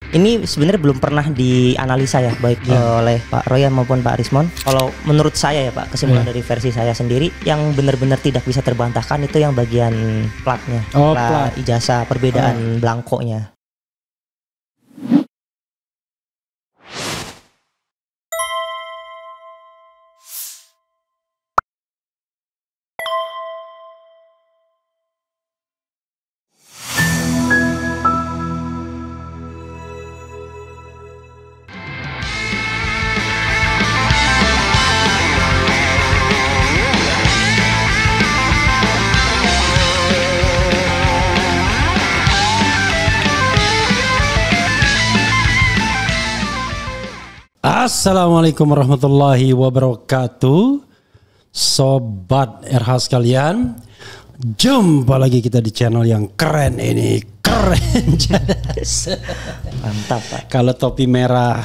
Ini sebenarnya belum pernah dianalisa ya, baik oleh Pak Royan maupun Pak Rismon. Kalau menurut saya ya Pak, kesimpulan dari versi saya sendiri, yang benar-benar tidak bisa terbantahkan itu yang bagian platnya, plat ijazah, perbedaan belangkonya. Assalamualaikum warahmatullahi wabarakatuh. Sobat RH sekalian, jumpa lagi kita di channel yang keren ini. Keren jelas. Mantap Pak. Kalau topi merah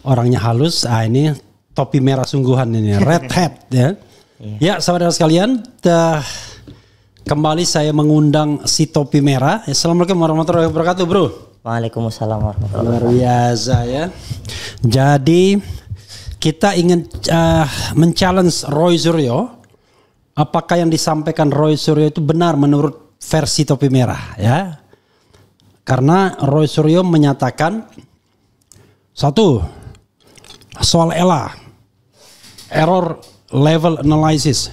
orangnya halus, ini topi merah sungguhan ini, red hat ya. Ya saudara sekalian, kembali saya mengundang si topi merah. Assalamualaikum warahmatullahi wabarakatuh bro. Waalaikumsalam warahmatullahi wabarakatuh. Luar biasa ya. Jadi kita ingin men-challenge Roy Suryo. Apakah yang disampaikan Roy Suryo itu benar menurut versi topi merah ya? Karena Roy Suryo menyatakan satu, soal ELA, error level analysis.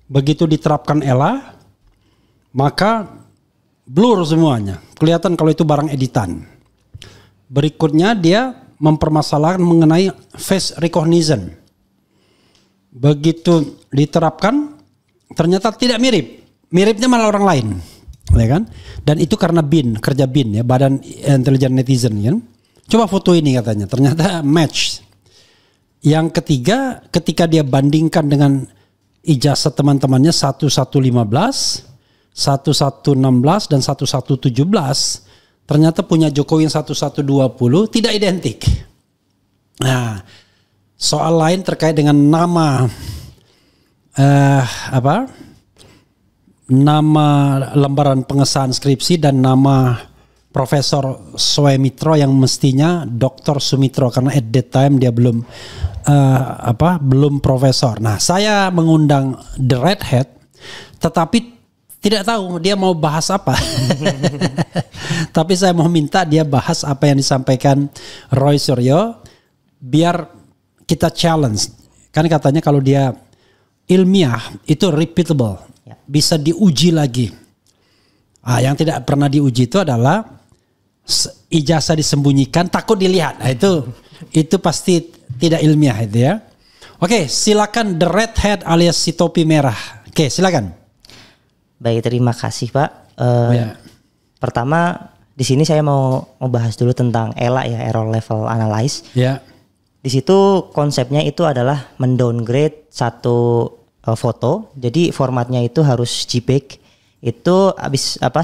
Begitu diterapkan ELA, maka blur semuanya. Kelihatan kalau itu barang editan. Berikutnya dia mempermasalahkan mengenai face recognition. Begitu diterapkan ternyata tidak mirip. Miripnya malah orang lain. Ya kan? Dan itu karena BIN, kerja BIN ya, Badan Intelijen Netizen kan. Coba foto ini katanya, ternyata match. Yang ketiga, ketika dia bandingkan dengan ijazah teman-temannya 1115, 1116 dan 1117, ternyata punya Jokowi yang 1120 tidak identik. Nah, soal lain terkait dengan nama nama lembaran pengesahan skripsi dan nama Profesor Sumitro yang mestinya Dr. Sumitro, karena at that time dia belum belum profesor. Nah, saya mengundang The Red Hat, tetapi tidak tahu dia mau bahas apa. Tapi saya mau minta dia bahas apa yang disampaikan Roy Suryo, biar kita challenge. Kan katanya kalau dia ilmiah itu repeatable, bisa diuji lagi. Yang tidak pernah diuji itu adalah ijazah disembunyikan takut dilihat. Nah, itu pasti tidak ilmiah itu ya. Oke, silakan The Red Hat alias si topi merah. Oke, silakan. Baik, terima kasih Pak. Pertama di sini saya mau bahas dulu tentang ELA ya, error level analysis. Ya. Di situ konsepnya itu adalah mendowngrade satu foto. Jadi formatnya itu harus JPEG. Itu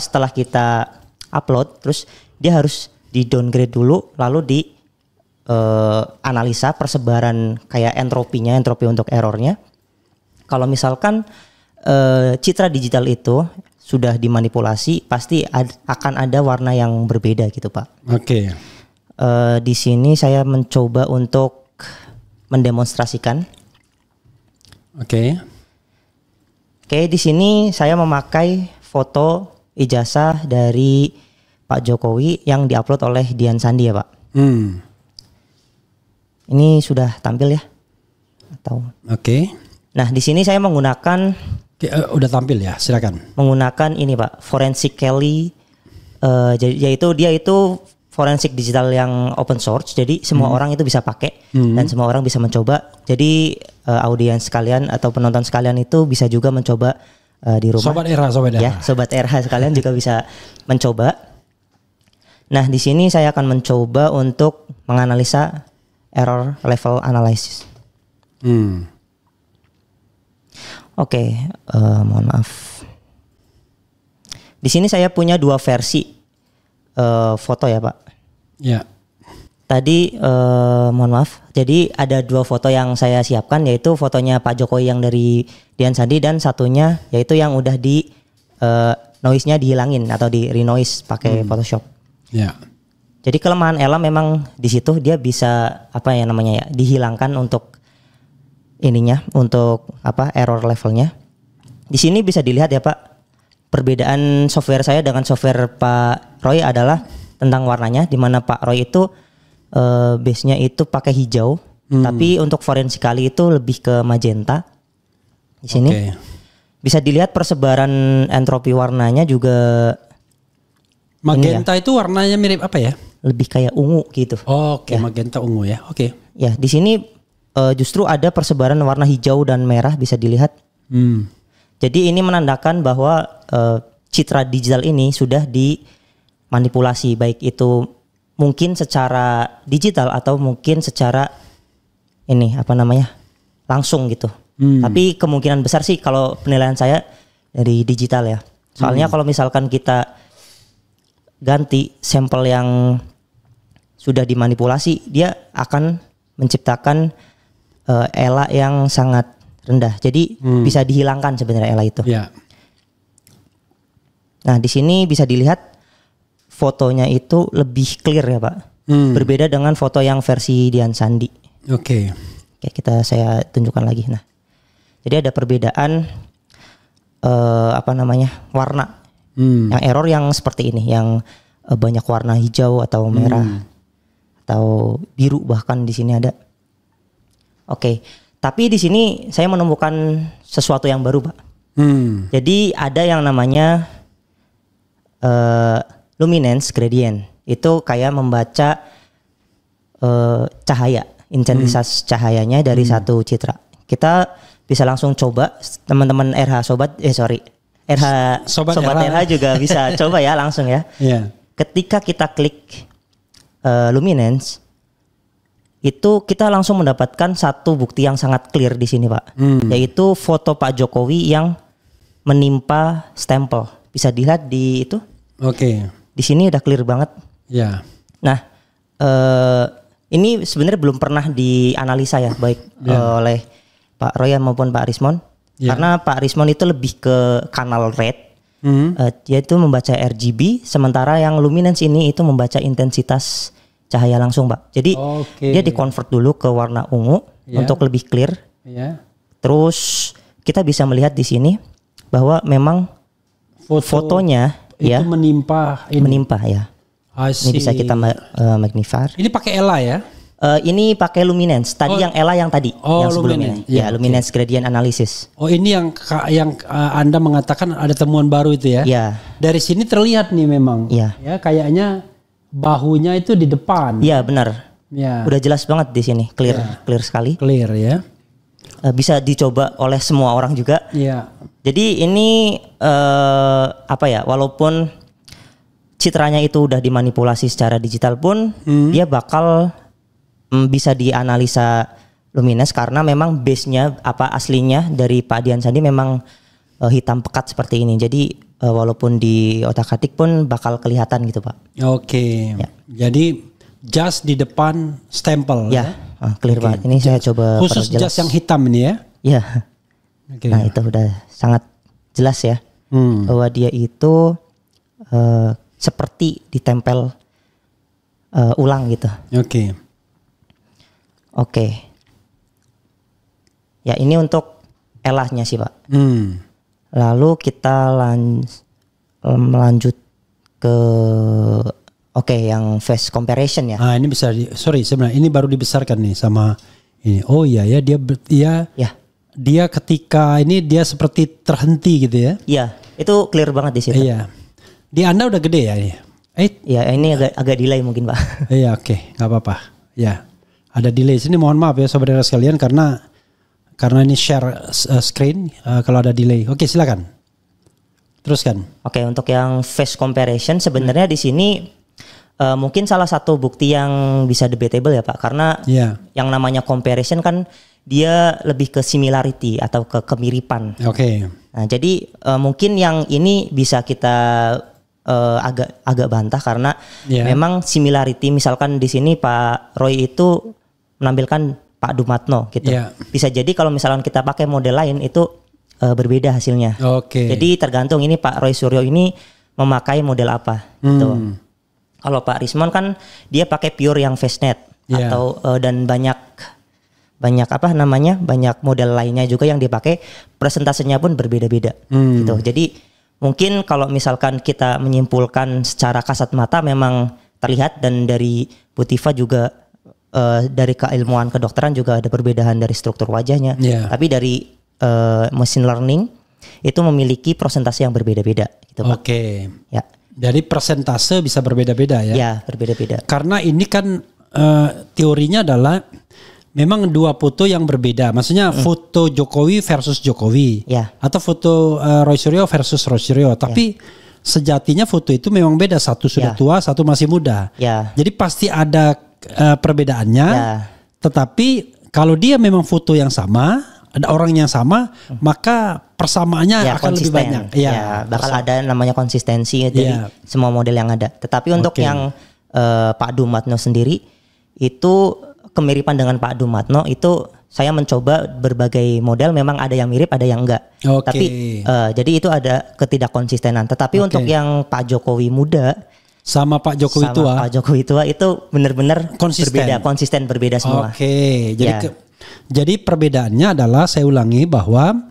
setelah kita upload, terus dia harus di downgrade dulu, lalu di analisa persebaran kayak entropi untuk errornya. Kalau misalkan citra digital itu sudah dimanipulasi, pasti akan ada warna yang berbeda gitu Pak. Oke. Di sini saya mencoba untuk mendemonstrasikan. Oke, di sini saya memakai foto ijazah dari Pak Jokowi yang diupload oleh Dian Sandi ya Pak. Ini sudah tampil ya? Oke. Nah, di sini saya menggunakan udah tampil ya, silakan. Menggunakan ini Pak, Forensically, yaitu dia itu forensik digital yang open source, jadi semua orang itu bisa pakai dan semua orang bisa mencoba. Jadi audiens sekalian atau penonton sekalian itu bisa juga mencoba di rumah. Sobat RH. Ya, Sobat RH sekalian juga bisa mencoba. Nah, di sini saya akan mencoba untuk menganalisa error level analysis. Oke, mohon maaf. Di sini saya punya dua versi foto ya Pak. Ya. Tadi mohon maaf. Jadi ada dua foto yang saya siapkan, yaitu fotonya Pak Jokowi yang dari Dian Sandi dan satunya yaitu yang udah di noise-nya dihilangin atau di renoise pakai Photoshop. Ya. Jadi kelemahan Ella memang di situ dia bisa apa ya namanya ya, dihilangkan untuk ininya, untuk apa error levelnya. Di sini bisa dilihat ya Pak, perbedaan software saya dengan software Pak Roy adalah tentang warnanya, di mana Pak Roy itu base-nya itu pakai hijau, tapi untuk forensically itu lebih ke magenta. Di sini bisa dilihat persebaran entropi warnanya juga. Magenta itu warnanya mirip apa ya? Lebih kayak ungu gitu. Oke, magenta ungu ya. Oke. Ya, di sini justru ada persebaran warna hijau dan merah bisa dilihat. Jadi ini menandakan bahwa citra digital ini sudah dimanipulasi, baik itu mungkin secara digital atau mungkin secara ini apa namanya langsung gitu. Tapi kemungkinan besar sih kalau penilaian saya dari digital ya. Soalnya kalau misalkan kita ganti sampel yang sudah dimanipulasi, dia akan menciptakan ELA yang sangat rendah. Jadi bisa dihilangkan sebenarnya ELA itu. Ya. Nah, di sini bisa dilihat fotonya itu lebih clear ya, Pak. Berbeda dengan foto yang versi Dian Sandi. Oke. Oke, saya tunjukkan lagi. Nah, jadi ada perbedaan apa namanya warna. Yang error yang seperti ini, yang banyak warna hijau atau merah atau biru, bahkan di sini ada. Oke, tapi di sini saya menemukan sesuatu yang baru, Pak. Jadi ada yang namanya luminance gradient. Itu kayak membaca cahaya, intensitas cahayanya dari satu citra. Kita bisa langsung coba, teman-teman RH Sobat RH juga bisa coba ya langsung ya. Ketika kita klik luminance, itu kita langsung mendapatkan satu bukti yang sangat clear di sini, Pak. Yaitu foto Pak Jokowi yang menimpa stempel. Bisa dilihat di itu. Di sini udah clear banget. Nah, ini sebenarnya belum pernah dianalisa ya, baik oleh Pak Roy maupun Pak Rismon. Karena Pak Rismon itu lebih ke kanal red, dia itu membaca RGB, sementara yang luminance ini itu membaca intensitas cahaya langsung, Pak. Jadi dia di-convert dulu ke warna ungu untuk lebih clear. Terus kita bisa melihat di sini bahwa memang fotonya itu menimpa ya. Ini bisa kita magnify. Ini pakai ELA ya? Ini pakai luminance. Tadi yang ELA yang tadi, yang sebelumnya. Luminance gradient analysis. Ini yang Anda mengatakan ada temuan baru itu ya? Dari sini terlihat nih memang. Ya, kayaknya bahunya itu di depan. Iya, benar. Udah jelas banget di sini, clear sekali. Clear ya. Bisa dicoba oleh semua orang juga. Jadi ini apa ya? Walaupun citranya itu udah dimanipulasi secara digital pun, dia bakal bisa dianalisa luminance karena memang base-nya apa aslinya dari Pak Dian Sandi memang hitam pekat seperti ini. Jadi walaupun di otak-atik pun bakal kelihatan gitu, Pak. Jadi jas di depan stempel clear banget. Ini saya coba khusus jas yang hitam ini ya. Nah, itu udah sangat jelas ya. Bahwa dia itu seperti ditempel ulang gitu. Ya, ini untuk ELA-nya sih, Pak. Lalu kita lanjut ke yang face comparison ya. Ini bisa sebenarnya ini baru dibesarkan nih sama ini. Dia ketika ini dia seperti terhenti gitu ya. Iya, itu clear banget di situ. Di Anda udah gede ya ini. Ini agak delay mungkin, Pak. Nggak apa-apa. Ada delay sini, mohon maaf ya saudara sekalian karena ini share screen kalau ada delay. Silakan. Teruskan. Untuk yang face comparison sebenarnya di sini mungkin salah satu bukti yang bisa debatable ya, Pak, karena yang namanya comparison kan dia lebih ke similarity atau ke kemiripan. Nah, jadi mungkin yang ini bisa kita agak bantah karena memang similarity, misalkan di sini Pak Roy itu menampilkan Pak Dumatno gitu. Bisa jadi kalau misalkan kita pakai model lain itu berbeda hasilnya. Jadi tergantung ini Pak Roy Suryo ini memakai model apa gitu. Kalau Pak Rismond kan dia pakai pure yang fastnet Yeah. atau dan banyak banyak model lainnya juga yang dipakai, presentasenya pun berbeda-beda gitu. Jadi mungkin kalau misalkan kita menyimpulkan secara kasat mata memang terlihat, dan dari Bu Tifa juga dari keilmuan kedokteran juga ada perbedaan dari struktur wajahnya. Yeah. Tapi dari machine learning itu memiliki persentase yang berbeda-beda gitu, Pak. Oke. Ya. Jadi persentase bisa berbeda-beda ya. Ya, berbeda-beda. Karena ini kan teorinya adalah memang dua foto yang berbeda. Maksudnya foto Jokowi versus Jokowi. Ya. Atau foto Roy Suryo versus Roy Suryo. Tapi sejatinya foto itu memang beda. Satu sudah tua, satu masih muda. Ya. Jadi pasti ada perbedaannya. Ya. Tetapi kalau dia memang foto yang sama, ada orang yang sama, maka persamaannya akan lebih banyak. Ya, bakal ada namanya konsistensi dari semua model yang ada. Tetapi untuk yang Pak Dumatno sendiri itu kemiripan dengan Pak Dumatno itu saya mencoba berbagai model, memang ada yang mirip, ada yang enggak. Tapi jadi itu ada ketidakkonsistenan. Tetapi untuk yang Pak Jokowi muda sama Pak Jokowi tua, Pak Jokowi tua itu benar-benar konsisten berbeda semua. Jadi perbedaannya adalah, saya ulangi, bahwa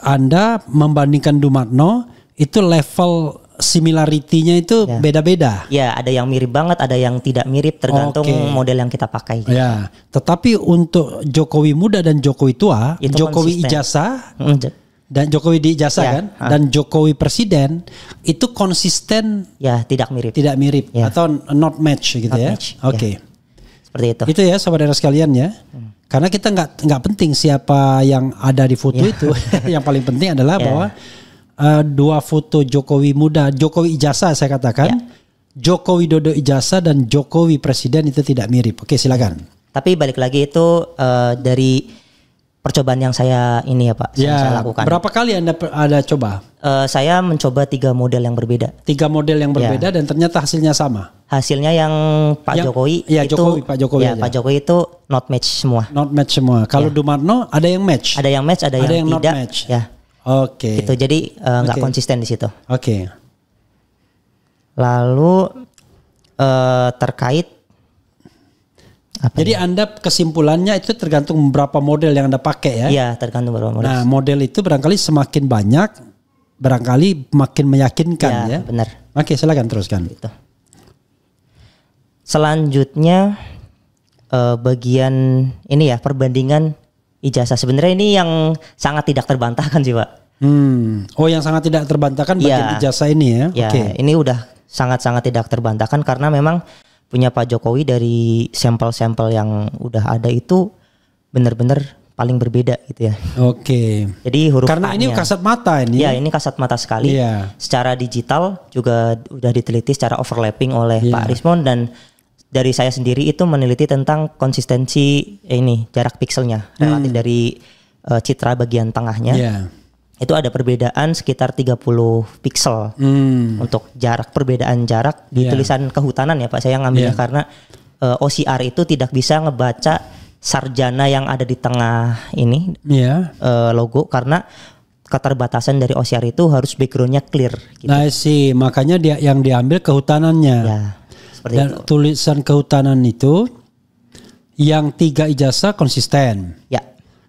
Anda membandingkan Dumatno itu level similarity-nya itu beda-beda. Ya, ada yang mirip banget, ada yang tidak mirip, tergantung model yang kita pakai. Gitu. Ya, tetapi untuk Jokowi muda dan Jokowi tua, itu Jokowi konsisten. Ijazah dan Jokowi di ijazah kan, dan Jokowi presiden itu konsisten. Ya, tidak mirip atau not match gitu not ya. Oke. Seperti itu. Itu ya saudara sekalian ya. Karena kita nggak penting siapa yang ada di foto itu. Yang paling penting adalah bahwa dua foto Jokowi muda, Jokowi ijazah saya katakan, Jokowi Dodo ijazah dan Jokowi presiden itu tidak mirip. Oke, silakan. Tapi balik lagi itu dari percobaan yang saya ini ya Pak, saya lakukan. Berapa kali Anda ada coba? Saya mencoba 3 model yang berbeda. 3 model yang berbeda dan ternyata hasilnya sama. Hasilnya yang Pak Jokowi itu Pak Jokowi Pak Jokowi itu not match semua. Not match semua. Kalau Dumatno ada yang match. Ada yang match, ada yang not tidak. Match. Ya. Oke. Itu jadi nggak konsisten di situ. Oke. Lalu terkait jadi Anda kesimpulannya itu tergantung berapa model yang Anda pakai ya? Iya, tergantung berapa model. Nah, model itu barangkali semakin banyak, barangkali makin meyakinkan ya. Benar. Oke, silakan teruskan. Gitu. Selanjutnya bagian ini ya, perbandingan ijazah. Sebenarnya ini yang sangat tidak terbantahkan sih Pak. Oh, yang sangat tidak terbantahkan bagian ijazah ini ya? Ya, ini udah sangat-sangat tidak terbantahkan karena memang punya Pak Jokowi dari sampel-sampel yang udah ada itu benar-benar paling berbeda gitu ya. Oke. Jadi huruf karena A-nya, ini kasat mata ini. Ya, ini kasat mata sekali. Secara digital juga udah diteliti secara overlapping oleh Pak Rismond, dan dari saya sendiri itu meneliti tentang konsistensi ini jarak pikselnya relatif dari citra bagian tengahnya. Itu ada perbedaan sekitar 30 piksel untuk perbedaan jarak di tulisan kehutanan ya Pak. Saya ngambilnya karena OCR itu tidak bisa ngebaca sarjana yang ada di tengah ini logo, karena keterbatasan dari OCR itu harus backgroundnya clear. Gitu. Nah sih, makanya dia yang diambil kehutanannya. Ya, seperti dan itu. Tulisan kehutanan itu yang 3 ijazah konsisten. Ya.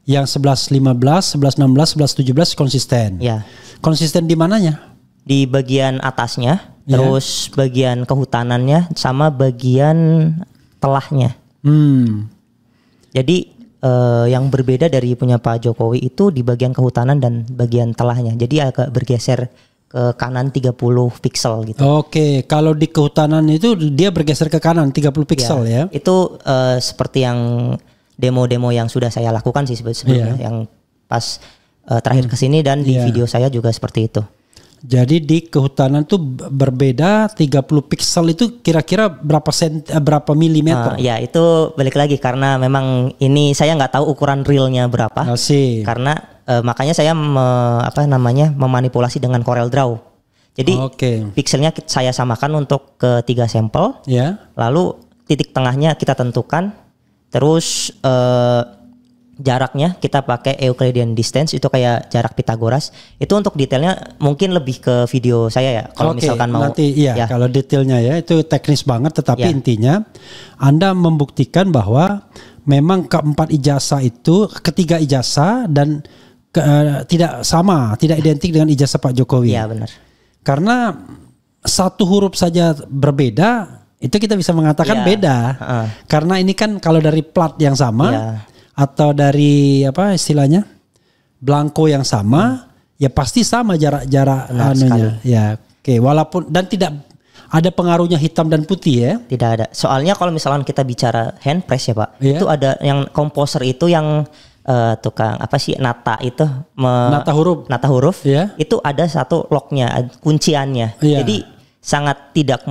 Yang 11 15, 11 16, 11 17 konsisten. Ya. Konsisten di mananya? Di bagian atasnya, terus bagian kehutanannya sama bagian telahnya. Jadi yang berbeda dari punya Pak Jokowi itu di bagian kehutanan dan bagian telahnya. Jadi agak bergeser ke kanan 30 piksel gitu. Oke, kalau di kehutanan itu dia bergeser ke kanan 30 piksel ya. Itu seperti yang demo-demo yang sudah saya lakukan sih sebelumnya, yang pas terakhir kesini dan di video saya juga seperti itu. Jadi di kehutanan tuh berbeda 30 piksel itu kira-kira berapa milimeter? Ya itu balik lagi karena memang ini saya nggak tahu ukuran realnya berapa. Karena makanya saya memanipulasi dengan Corel Draw. Jadi pikselnya saya samakan untuk ke 3 sampel. Lalu titik tengahnya kita tentukan. Terus jaraknya kita pakai Euclidean distance, itu kayak jarak Pythagoras. Itu untuk detailnya mungkin lebih ke video saya ya. Kalau misalkan mau nanti ya. Kalau detailnya ya itu teknis banget, tetapi intinya Anda membuktikan bahwa memang keempat ijazah itu, ketiga ijazah dan tidak sama, tidak identik dengan ijazah Pak Jokowi. Iya benar. Karena satu huruf saja berbeda, itu kita bisa mengatakan beda. Karena ini kan kalau dari plat yang sama atau dari apa istilahnya blanko yang sama, ya pasti sama jarak anunya. Ya, oke. Walaupun dan tidak ada pengaruhnya hitam dan putih ya? Tidak ada. Soalnya kalau misalkan kita bicara hand press ya Pak, itu ada yang komposer itu yang tukang apa sih nata itu nata huruf itu ada satu locknya, kunciannya. Jadi sangat tidak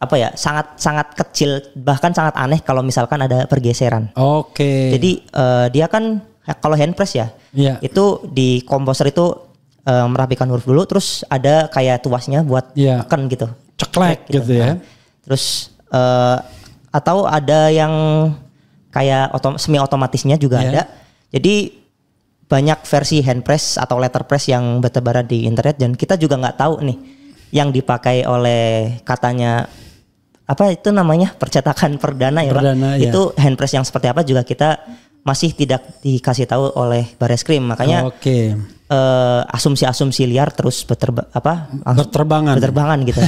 apa ya, sangat kecil, bahkan sangat aneh kalau misalkan ada pergeseran. Jadi dia kan kalau hand press ya, itu di komposer itu merapikan huruf dulu, terus ada kayak tuasnya buat tekan gitu, ceklek gitu ya. Terus atau ada yang kayak semi otomatisnya juga ada. Jadi banyak versi hand press atau letter press yang bertebaran di internet, dan kita juga nggak tahu nih yang dipakai oleh katanya apa itu namanya percetakan perdana ya Pak. Itu hand press yang seperti apa juga kita masih tidak dikasih tahu oleh Bareskrim. Makanya asumsi-asumsi liar terus berterbangan gitu.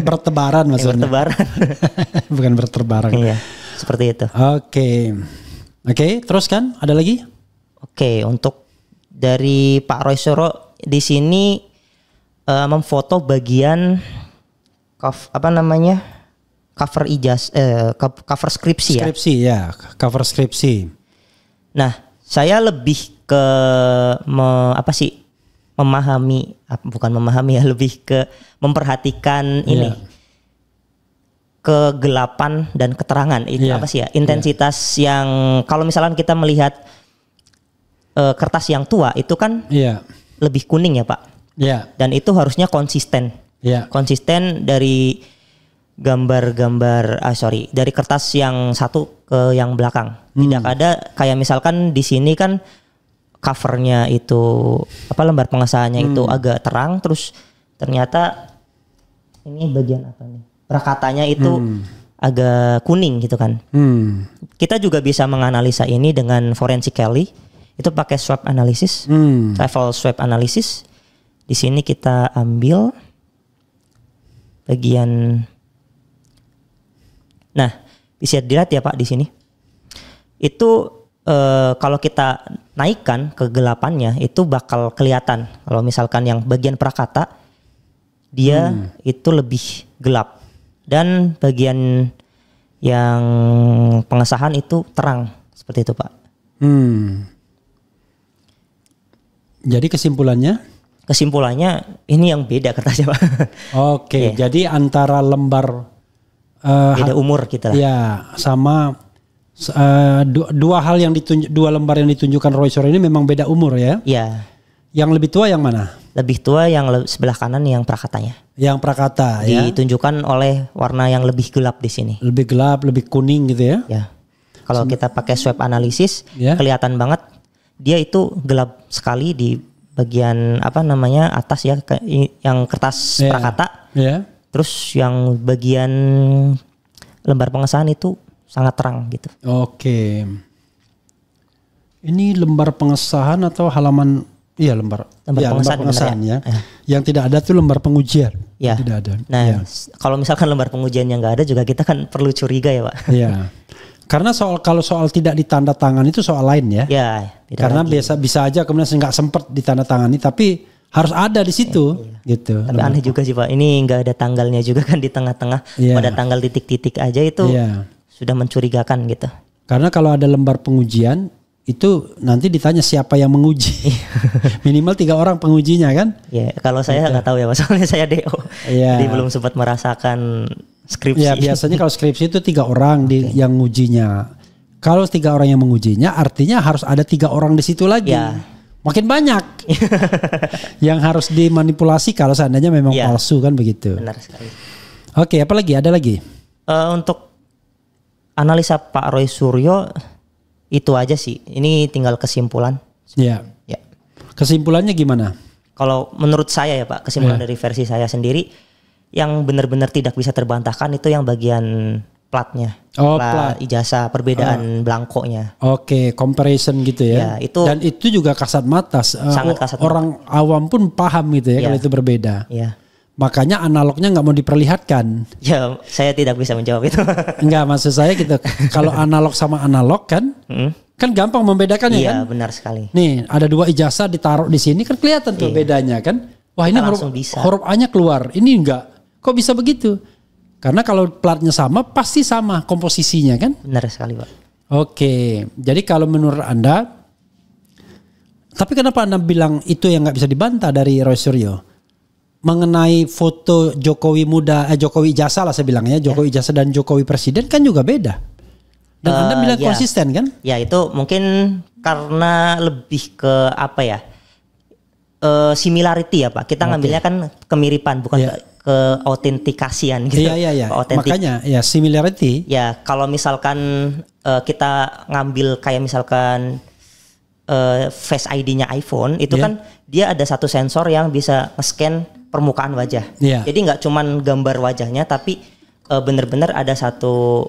Bertebaran maksudnya. Bertebaran. Bukan berterbaran. Iya, seperti itu. Oke, terus kan ada lagi? Oke, untuk dari Pak Roy Suryo di sini memfoto bagian cover cover skripsi ya. Cover skripsi. Nah, saya lebih ke lebih ke memperhatikan ini kegelapan dan keterangan itu apa sih ya, intensitas yang kalau misalkan kita melihat kertas yang tua itu kan lebih kuning ya Pak. Dan itu harusnya konsisten. Konsisten dari dari kertas yang satu ke yang belakang. Tidak ada kayak misalkan di sini kan covernya itu lembar pengesahannya itu agak terang, terus ternyata ini bagian apa nih, prakatanya itu agak kuning gitu kan. Kita juga bisa menganalisa ini dengan forensically, itu pakai swab analysis, travel swab analysis. Di sini kita ambil bagian. Nah, bisa dilihat ya Pak di sini. Itu kalau kita naikkan kegelapannya itu bakal kelihatan. Kalau misalkan yang bagian prakata dia itu lebih gelap, dan bagian yang pengesahan itu terang, seperti itu Pak. Jadi kesimpulannya ini yang beda kertasnya Pak. Jadi antara lembar beda umur kita lah. Ya, sama dua lembar yang ditunjukkan Roy Suryo ini memang beda umur ya. Iya. Yang lebih tua yang mana? Lebih tua yang sebelah kanan, yang prakatanya. Yang prakata ditunjukkan oleh warna yang lebih gelap di sini. Lebih gelap, lebih kuning gitu ya. Ya. Kalau kita pakai swab analisis kelihatan banget dia itu gelap sekali di bagian atas ya, yang kertas prakata. Terus yang bagian lembar pengesahan itu sangat terang gitu. Ini lembar pengesahan atau halaman? Iya, lembar pengesahan ya. Yang tidak ada tuh lembar pengujian. Ya. Tidak ada. Nah, kalau misalkan lembar pengujian yang nggak ada juga kita kan perlu curiga ya Pak. Iya. Karena kalau soal tidak ditanda tangan itu soal lain ya. Karena bisa aja kemudian nggak sempat ditanda tangani, tapi harus ada di situ gitu. Tapi aneh juga sih Pak, ini nggak ada tanggalnya juga kan di tengah-tengah. Pada tanggal titik-titik aja itu sudah mencurigakan gitu. Karena kalau ada lembar pengujian itu nanti ditanya siapa yang menguji. Minimal 3 orang pengujinya kan. Kalau saya nggak tahu ya Pak, soalnya saya DO. Jadi belum sempat merasakan skripsi. Biasanya kalau skripsi itu 3 orang yang ngujinya. Kalau 3 orang yang mengujinya artinya harus ada 3 orang di situ lagi. Makin banyak yang harus dimanipulasi kalau seandainya memang palsu kan begitu. Benar sekali. Oke, apa lagi? Ada lagi? Untuk analisa Pak Roy Suryo Itu aja sih. Ini tinggal kesimpulan. Ya. Ya. Kesimpulannya gimana? Kalau menurut saya ya Pak, kesimpulan dari versi saya sendiri, yang benar-benar tidak bisa terbantahkan itu yang bagian platnya. Plat ijazah, perbedaan belangkonya. Oke, comparison gitu ya. Ya, itu dan itu juga kasat mata. Sangat kasat mata. Orang awam pun paham gitu ya kalau itu berbeda. Iya. Makanya analognya nggak mau diperlihatkan. Ya, saya tidak bisa menjawab itu. Enggak, maksud saya gitu. Kalau analog sama analog kan, kan gampang membedakannya kan. Iya, benar sekali. Nih, ada 2 ijazah ditaruh di sini kan kelihatan tuh bedanya kan. Wah, ini huruf A-nya keluar, ini enggak. Kok bisa begitu? Karena kalau platnya sama, pasti sama komposisinya kan? Benar sekali Pak. Oke, jadi kalau menurut Anda, tapi kenapa Anda bilang itu yang nggak bisa dibantah dari Roy Suryo? Mengenai foto Jokowi muda, Jokowi ijazah lah saya bilang ya, Jokowi ijazah dan Jokowi presiden kan juga beda. Dan Anda bilang konsisten kan? Ya itu mungkin karena lebih ke apa ya, similarity ya Pak. Kita ngambilnya kan kemiripan, bukan keautentikasian gitu. Iya. Makanya ya similarity. Ya kalau misalkan kita ngambil kayak misalkan Face ID-nya iPhone itu kan dia ada satu sensor yang bisa nge-scan permukaan wajah. Jadi nggak cuman gambar wajahnya, tapi benar-benar ada satu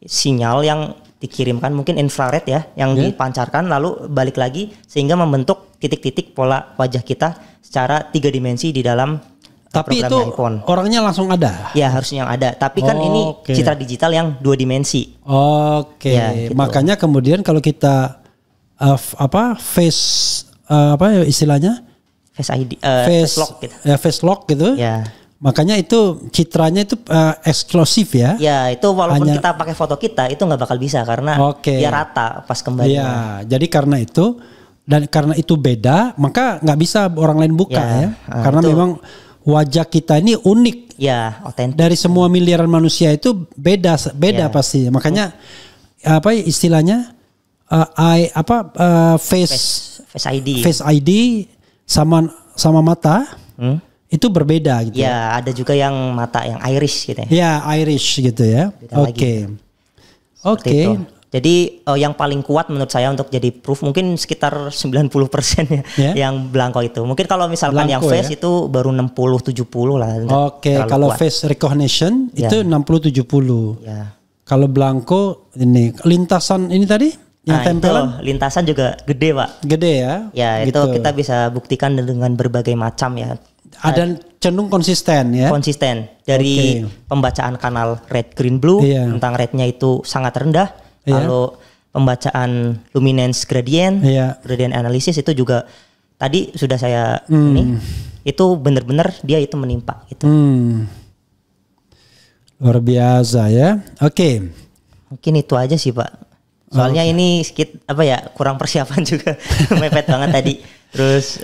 sinyal yang dikirimkan, mungkin infrared ya, yang dipancarkan lalu balik lagi sehingga membentuk titik-titik pola wajah kita secara 3 dimensi di dalam. Tapi itu iPhone. Orangnya langsung ada? Ya harusnya yang ada. Tapi kan ini citra digital yang 2 dimensi. Oke. Ya, gitu. Makanya kemudian kalau kita face apa istilahnya? Face ID, face lock gitu. Face lock gitu. Ya. Makanya itu citranya itu eksklusif ya? Ya itu walaupun kita pakai foto kita itu nggak bakal bisa karena dia rata pas kembali. Ya. Jadi karena itu dan karena itu beda, maka nggak bisa orang lain buka ya. Karena memang wajah kita ini unik. Ya, otentik. Dari semua miliaran manusia itu beda pasti. Makanya apa istilahnya face ID sama mata itu berbeda gitu. Ya, ada juga yang mata yang iris gitu ya. Ya, iris gitu ya. Oke. Jadi yang paling kuat menurut saya untuk jadi proof mungkin sekitar 90% ya yang belangko itu. Mungkin kalau misalkan yang face itu baru 60-70 lah. Oke, kalau face recognition itu 60-70. Ya. Kalau belangko ini lintasan ini tadi yang tempelan. Itu lintasan juga gede Pak. Gede ya. Ya gitu. Itu kita bisa buktikan dengan berbagai macam ya. Ada cenderung konsisten ya. Konsisten dari pembacaan kanal red green blue tentang rednya itu sangat rendah. Lalu pembacaan luminance gradient, gradient analysis itu juga tadi sudah saya ini itu benar-benar dia itu menimpa gitu. Luar biasa ya. Oke. Mungkin itu aja sih Pak. Soalnya ini sedikit kurang persiapan juga. Mepet banget tadi. Terus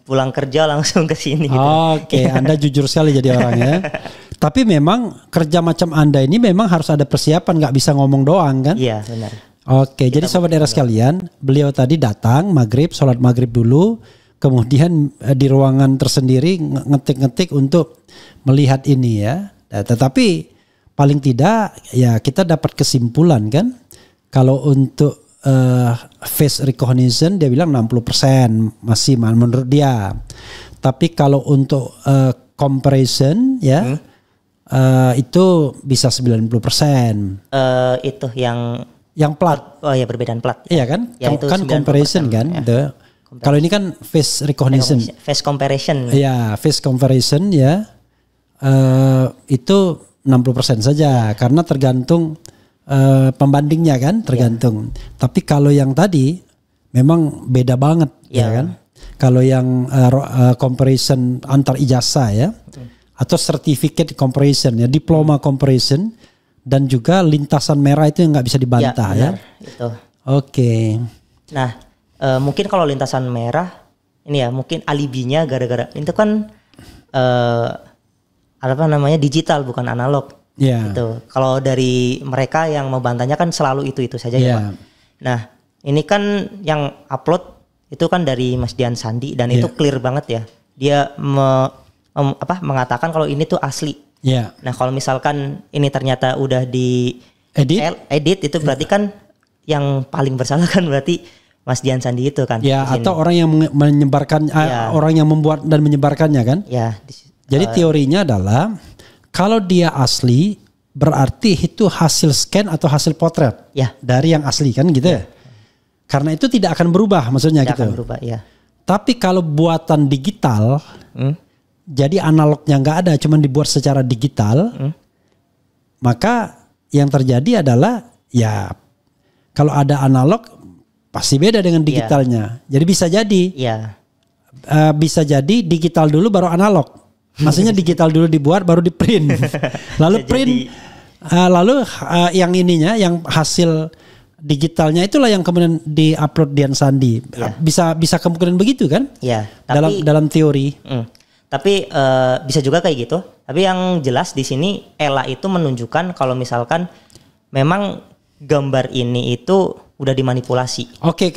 pulang kerja langsung ke sini gitu. Oke, Anda jujur sekali jadi orangnya. Tapi memang kerja macam Anda ini memang harus ada persiapan, nggak bisa ngomong doang kan? Iya benar. Oke, jadi sobat era sekalian, beliau tadi datang maghrib, sholat maghrib dulu, kemudian di ruangan tersendiri ngetik-ngetik untuk melihat ini ya. Tetapi paling tidak ya kita dapat kesimpulan kan, kalau untuk face recognition dia bilang 60% masih menurut dia. Tapi kalau untuk comparison ya. Itu bisa 90%. Itu yang plat. Oh ya, perbedaan plat. Iya kan? Ya, kan comparison kan. Ya. Kalau ini kan face recognition. Face comparison. Iya, face comparison ya. Itu 60% saja karena tergantung pembandingnya kan, tergantung. Tapi kalau yang tadi memang beda banget ya kan. Kalau yang comparison antar ijazah ya. Atau certificate comparison ya, diploma comparison dan juga lintasan merah itu yang nggak bisa dibantah ya. Itu. Oke. Nah, mungkin kalau lintasan merah ini ya mungkin alibinya gara-gara itu kan digital bukan analog. Gitu. Kalau dari mereka yang membantahnya kan selalu itu saja ya Pak. Nah, ini kan yang upload itu kan dari Mas Dian Sandi dan itu clear banget ya. Dia mengatakan kalau ini tuh asli. Nah kalau misalkan ini ternyata udah di edit itu berarti kan yang paling bersalah kan berarti Mas Dian Sandi itu kan. Ya, atau orang yang menyebarkan, orang yang membuat dan menyebarkannya kan. Ya. Jadi teorinya adalah kalau dia asli berarti itu hasil scan atau hasil potret dari yang asli kan gitu ya. Karena itu tidak akan berubah maksudnya tidak gitu. Akan berubah, ya. Tapi kalau buatan digital, jadi analognya nggak ada, cuman dibuat secara digital, maka yang terjadi adalah ya kalau ada analog pasti beda dengan digitalnya. Jadi bisa jadi digital dulu baru analog. Maksudnya digital dulu dibuat baru di print. Lalu print yang ininya yang hasil digitalnya itulah yang kemudian di-upload Dian Sandi. Bisa kemungkinan begitu kan? Iya, tapi dalam teori. Tapi bisa juga kayak gitu. Tapi yang jelas di sini Ella itu menunjukkan kalau misalkan memang gambar ini itu udah dimanipulasi. Oke.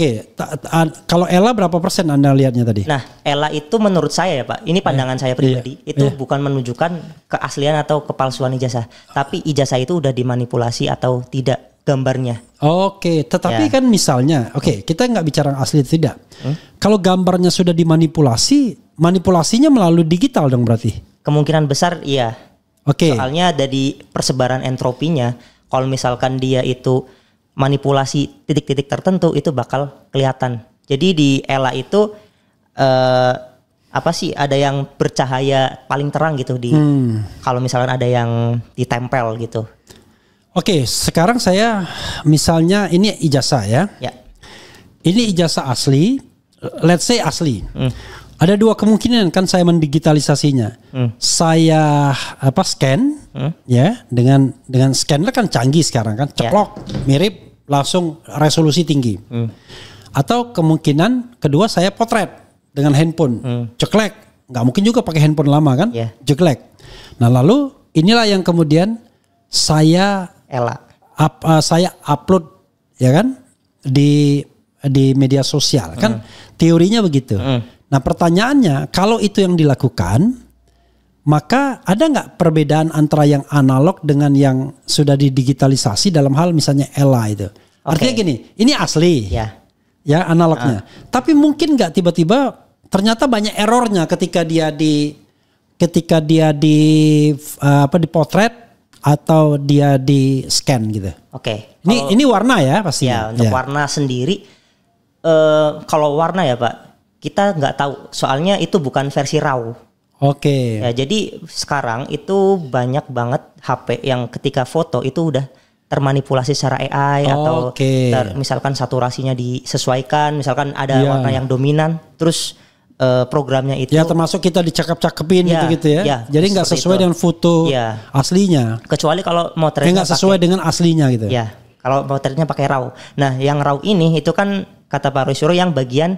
Kalau Ella berapa persen Anda lihatnya tadi? Nah, Ella itu menurut saya ya Pak, ini pandangan saya pribadi, itu bukan menunjukkan keaslian atau kepalsuan ijazah, tapi ijazah itu udah dimanipulasi atau tidak gambarnya. Oke, tetapi kan misalnya, kita nggak bicara asli atau tidak. Kalau gambarnya sudah dimanipulasi, manipulasinya melalui digital dong berarti? Kemungkinan besar iya. Soalnya dari persebaran entropinya, kalau misalkan dia itu manipulasi titik-titik tertentu itu bakal kelihatan. Jadi di Ella itu ada yang bercahaya paling terang gitu di kalau misalkan ada yang ditempel gitu. Sekarang saya misalnya ini ijazah ya. Ini ijazah asli, let's say asli. Ada dua kemungkinan kan saya mendigitalisasinya. Saya scan ya dengan scanner kan canggih sekarang kan, ceklok mirip langsung resolusi tinggi. Atau kemungkinan kedua saya potret dengan handphone, ceklek. Nggak mungkin juga pakai handphone lama kan, ceklek. Nah lalu inilah yang kemudian saya upload ya kan di media sosial kan, teorinya begitu. Nah pertanyaannya kalau itu yang dilakukan, maka ada nggak perbedaan antara yang analog dengan yang sudah didigitalisasi dalam hal misalnya Ella itu? Artinya gini, ini asli ya analognya. Tapi mungkin nggak tiba-tiba ternyata banyak errornya ketika dia dipotret atau dia di scan gitu. Ini warna ya pasti. Ya untuk warna sendiri, kalau warna ya Pak, kita nggak tahu soalnya itu bukan versi RAW. Ya, jadi sekarang itu banyak banget HP yang ketika foto itu udah termanipulasi secara AI atau misalkan saturasinya disesuaikan, misalkan ada warna yang dominan, terus programnya itu termasuk kita dicakep-cakepin gitu ya. Jadi nggak sesuai dengan foto aslinya. Kecuali kalau motretnya nggak sesuai dengan aslinya gitu. Ya, kalau motretnya pakai RAW. Nah, yang RAW ini itu kan kata Pak Roy Suryo yang bagian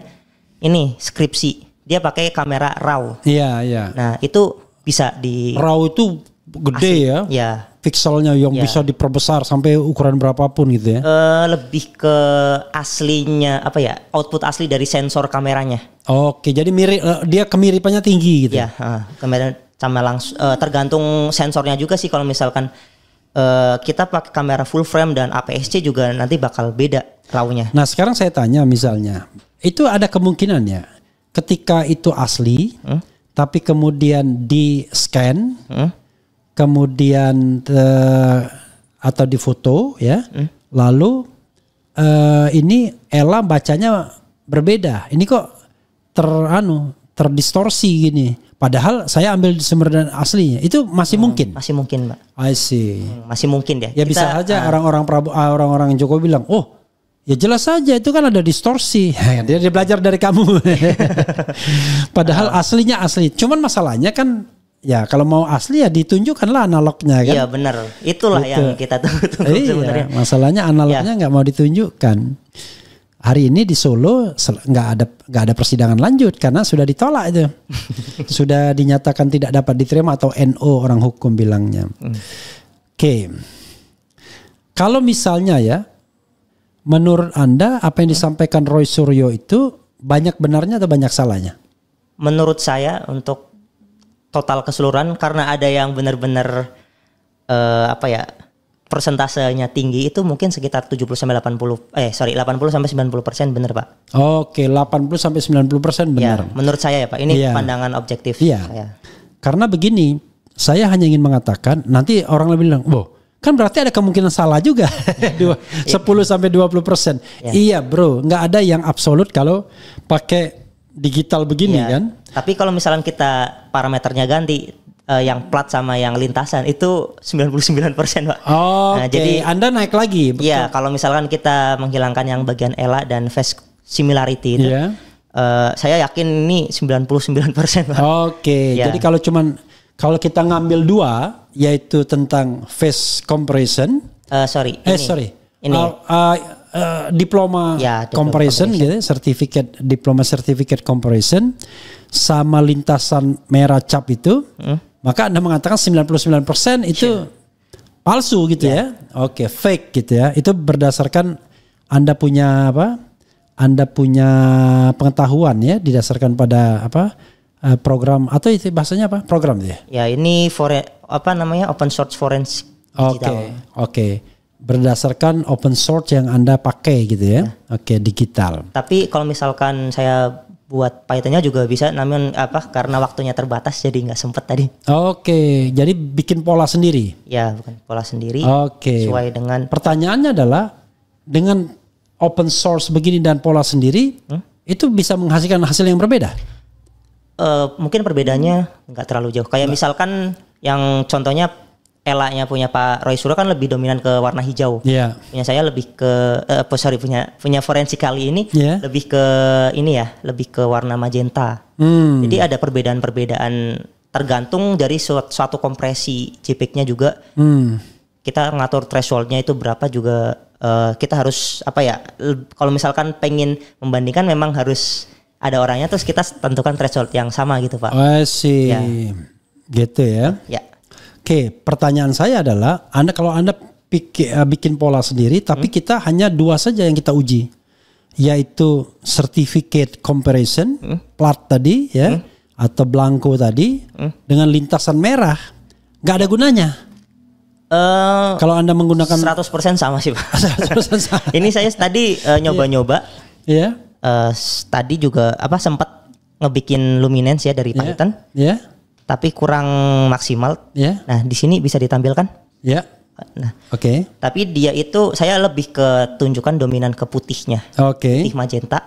ini skripsi. Dia pakai kamera RAW. Iya. Nah, itu bisa di RAW itu gede ya. Pikselnya yang bisa diperbesar sampai ukuran berapapun gitu ya. Lebih ke aslinya output asli dari sensor kameranya. Jadi mirip, dia kemiripannya tinggi gitu. Ya, kamera sama langsung tergantung sensornya juga sih. Kalau misalkan kita pakai kamera full frame dan APS-C juga nanti bakal beda RAW-nya. Nah, sekarang saya tanya misalnya, itu ada kemungkinan ya ketika itu asli, tapi kemudian di scan, kemudian atau di foto ya, lalu ini Ella bacanya berbeda. Ini kok terdistorsi gini. Padahal saya ambil sumber dan aslinya. Itu masih mungkin. Masih mungkin, Mbak. I see. Masih mungkin ya. Ya kita, bisa aja orang-orang Jokowi bilang, "Oh, ya jelas saja itu kan ada distorsi." Dia belajar dari kamu. Padahal aslinya asli. Cuman masalahnya kan ya kalau mau asli ya ditunjukkanlah analognya kan. Iya benar. Itulah yang kita tunggu sebenarnya. Masalahnya analognya nggak mau ditunjukkan. Hari ini di Solo nggak ada persidangan lanjut karena sudah ditolak itu. Sudah dinyatakan tidak dapat diterima atau NO orang hukum bilangnya. Kalau misalnya ya, menurut Anda apa yang disampaikan Roy Suryo itu banyak benarnya atau banyak salahnya? Menurut saya untuk total keseluruhan karena ada yang benar-benar persentasenya tinggi itu mungkin sekitar 80 sampai 90% benar Pak. Oke, 80 sampai 90% benar. Ya, menurut saya ya Pak, ini pandangan objektif saya. Karena begini, saya hanya ingin mengatakan nanti orang lebih bilang, kan berarti ada kemungkinan salah juga. 10 sampai 20%. Iya bro, nggak ada yang absolut kalau pakai digital begini kan. Tapi kalau misalnya kita parameternya ganti, yang plat sama yang lintasan itu 99% Pak. Nah, jadi Anda naik lagi. Iya, kalau misalkan kita menghilangkan yang bagian ELA dan face similarity itu, saya yakin ini 99% Pak. Jadi kalau kita ngambil 2, yaitu tentang face comparison. Diploma comparison gitu, diploma certificate comparison sama lintasan merah cap itu. Maka Anda mengatakan 99% itu palsu gitu ya. Fake gitu ya. Itu berdasarkan Anda punya apa? Anda punya pengetahuan ya, didasarkan pada program atau itu bahasanya apa? Program ya. Ya, ini open source forensic digital. Berdasarkan open source yang Anda pakai gitu ya. Digital. Tapi kalau misalkan saya buat Python-nya juga bisa, namun karena waktunya terbatas jadi nggak sempet tadi. Jadi bikin pola sendiri. Ya, bukan pola sendiri. Sesuai dengan. Pertanyaannya adalah dengan open source begini dan pola sendiri, itu bisa menghasilkan hasil yang berbeda. Mungkin perbedaannya nggak terlalu jauh. Kayak misalkan yang contohnya ELA-nya punya Pak Roy Suryo kan lebih dominan ke warna hijau. Punya saya lebih ke punya forensik kali ini lebih ke lebih ke warna magenta. Jadi ada perbedaan-perbedaan tergantung dari suatu kompresi JPEG-nya juga. Kita ngatur threshold-nya itu berapa juga, kita harus kalau misalkan pengen membandingkan memang harus ada orangnya, terus kita tentukan threshold yang sama gitu Pak. Gitu ya. Pertanyaan saya adalah, kalau Anda bikin pola sendiri, tapi kita hanya 2 saja yang kita uji, yaitu certificate comparison, plat tadi ya, atau blanko tadi, dengan lintasan merah, nggak ada gunanya. Kalau Anda menggunakan 100% sama sih Pak. 100% sama. Ini saya tadi nyoba-nyoba. Tadi juga sempat ngebikin luminance ya dari Python. Tapi kurang maksimal. Nah, di sini bisa ditampilkan. Nah, tapi dia itu saya lebih ke tunjukkan dominan ke putihnya. Putih magenta.